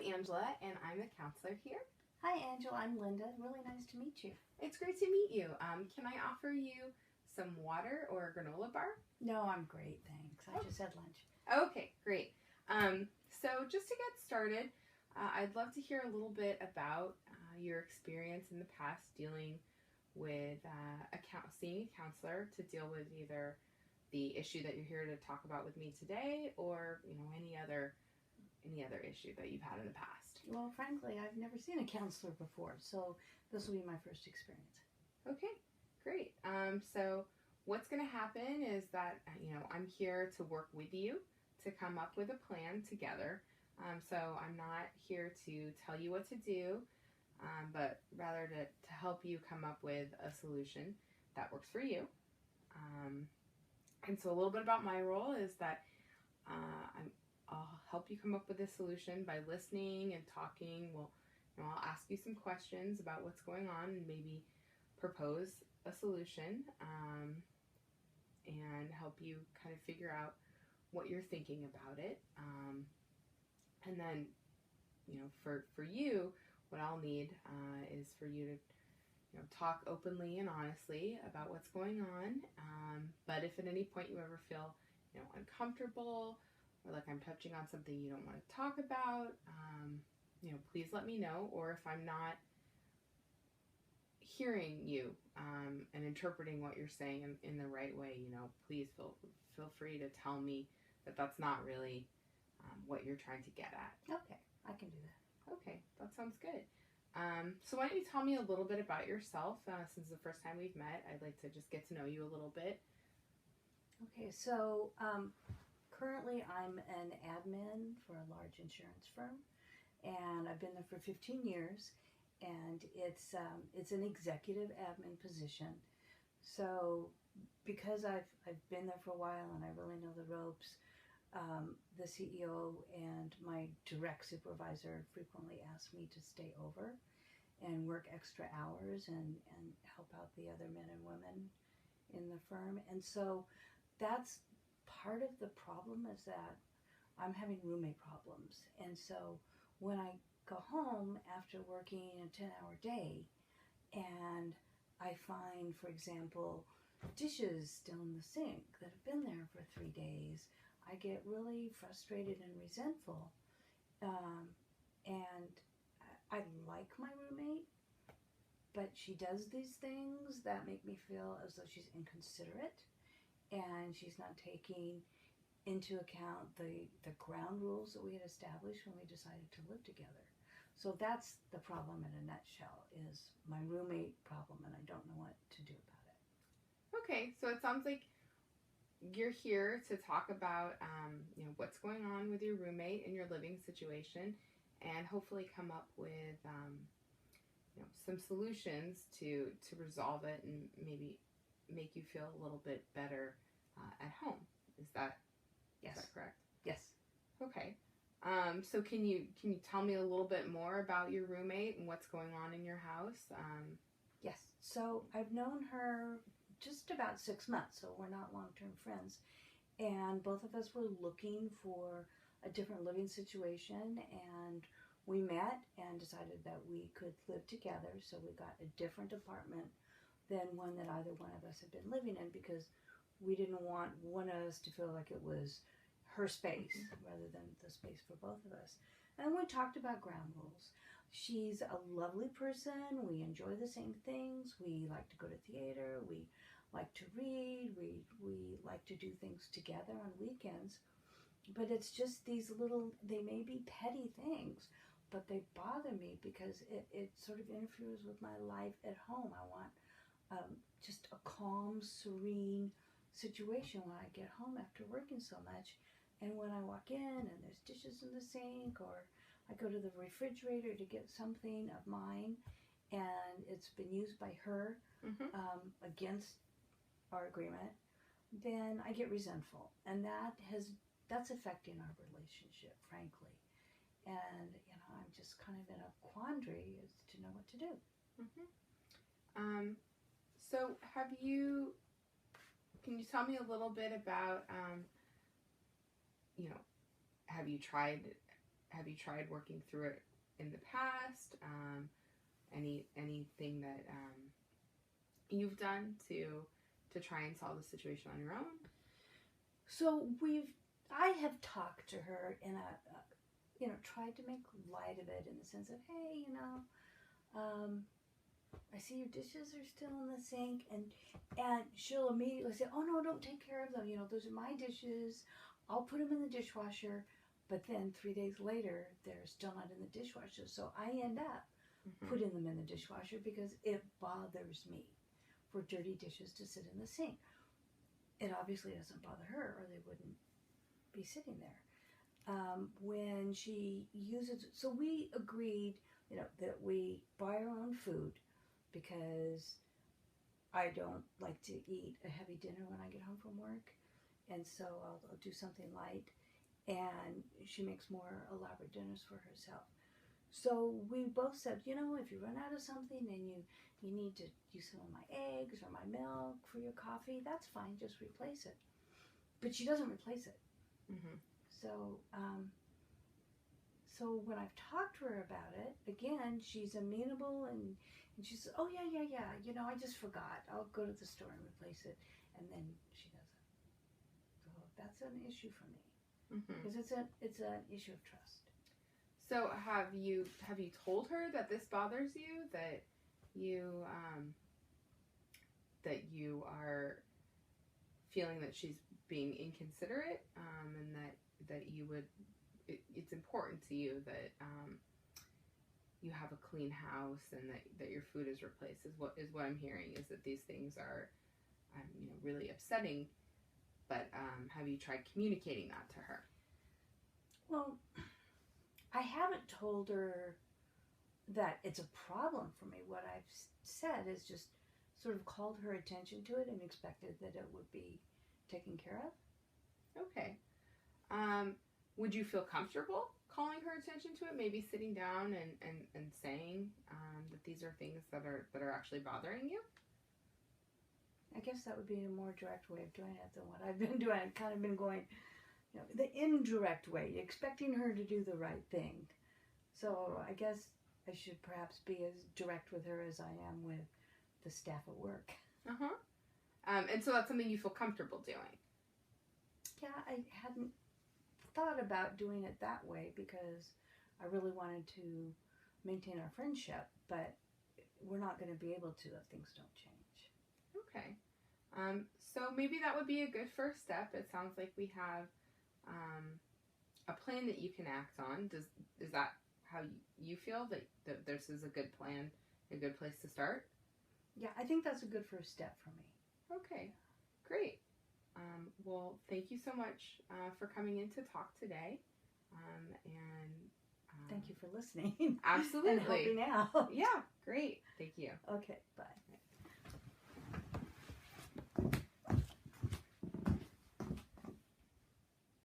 I'm Angela, and I'm the counselor here. Hi, Angela. I'm Linda. Really nice to meet you. It's great to meet you. Can I offer you some water or a granola bar? No, I'm great, thanks. I just had lunch. Okay, great. So just to get started, I'd love to hear a little bit about your experience in the past dealing with seeing a counselor to deal with either the issue that you're here to talk about with me today, or any other issue that you've had in the past. Well, frankly, I've never seen a counselor before, so this will be my first experience. Okay, great. So what's going to happen is that I'm here to work with you to come up with a plan together. So I'm not here to tell you what to do, but rather to help you come up with a solution that works for you. And so a little bit about my role is that I'll help you come up with a solution by listening and talking. I'll ask you some questions about what's going on and maybe propose a solution, and help you kind of figure out what you're thinking about it. And then, for you, what I'll need is for you to talk openly and honestly about what's going on. But if at any point you ever feel uncomfortable, or like I'm touching on something you don't want to talk about, please let me know. Or if I'm not hearing you and interpreting what you're saying in the right way, please feel free to tell me that that's not really what you're trying to get at. Okay, I can do that. Okay, that sounds good. So why don't you tell me a little bit about yourself? Since the first time we've met, I'd like to just get to know you a little bit. Okay, so currently I'm an admin for a large insurance firm, and I've been there for 15 years, and it's an executive admin position. So because I've been there for a while and I really know the ropes, the CEO and my direct supervisor frequently ask me to stay over and work extra hours and help out the other men and women in the firm. And so that's part of the problem, is that I'm having roommate problems. And so when I go home after working a 10-hour day and I find, for example, dishes still in the sink that have been there for 3 days, I get really frustrated and resentful. And I like my roommate, but she does these things that make me feel as though she's inconsiderate, and she's not taking into account the ground rules that we had established when we decided to live together. So that's the problem in a nutshell, is my roommate problem, and I don't know what to do about it. Okay, so it sounds like you're here to talk about what's going on with your roommate and your living situation, and hopefully come up with some solutions to resolve it and maybe make you feel a little bit better at home. Is that correct? Yes. Okay. So can you tell me a little bit more about your roommate and what's going on in your house? Yes. So I've known her just about 6 months, so we're not long-term friends. And both of us were looking for a different living situation, and we met and decided that we could live together. So we got a different apartment than one that either one of us had been living in, because we didn't want one of us to feel like it was her space rather than the space for both of us. And we talked about ground rules. She's a lovely person. We enjoy the same things. We like to go to theater. We like to read. We like to do things together on weekends. But it's just these little, they may be petty things, but they bother me because it sort of interferes with my life at home. I want just a calm, serene situation when I get home after working so much. And when I walk in and there's dishes in the sink, or I go to the refrigerator to get something of mine and it's been used by her against our agreement, then I get resentful. And that's affecting our relationship, frankly. And, I'm just kind of in a quandary as to know what to do. So can you tell me a little bit about, have you tried have you tried working through it in the past? Anything that you've done to try and solve the situation on your own? So I have talked to her in tried to make light of it in the sense of, hey, I see your dishes are still in the sink, and she'll immediately say, oh no, don't take care of them. Those are my dishes. I'll put them in the dishwasher. But then 3 days later, they're still not in the dishwasher. So I end up putting them in the dishwasher because it bothers me for dirty dishes to sit in the sink. It obviously doesn't bother her, or they wouldn't be sitting there. When she uses, so we agreed, that we buy our own food because I don't like to eat a heavy dinner when I get home from work, and so I'll do something light. And she makes more elaborate dinners for herself. So we both said, if you run out of something and you need to use some of my eggs or my milk for your coffee, that's fine, just replace it. But she doesn't replace it. Mm-hmm. So when I've talked to her about it, again, she's amenable and she says, oh yeah, I just forgot. I'll go to the store and replace it. And then she doesn't. So that's an issue for me. Because it's an issue of trust. So have you told her that this bothers you, that you are feeling that she's being inconsiderate, and that you would it's important to you that you have a clean house and that your food is replaced is what I'm hearing, is that these things are really upsetting. But have you tried communicating that to her? Well, I haven't told her that it's a problem for me. What I've said is just sort of called her attention to it and expected that it would be taken care of. Okay. Would you feel comfortable calling her attention to it? Maybe sitting down and saying that these are things that are actually bothering you? I guess that would be a more direct way of doing it than what I've been doing. I've kind of been going, the indirect way, expecting her to do the right thing. So I guess I should perhaps be as direct with her as I am with the staff at work. And so that's something you feel comfortable doing? Yeah, I hadn't thought about doing it that way because I really wanted to maintain our friendship, but we're not going to be able to if things don't change. Okay. So maybe that would be a good first step. It sounds like we have a plan that you can act on. Is that how you feel, that this is a good plan, a good place to start? Yeah, I think that's a good first step for me. Okay, great. Well, thank you so much for coming in to talk today. Thank you for listening. Absolutely. And helping out. Yeah, great. Thank you. Okay.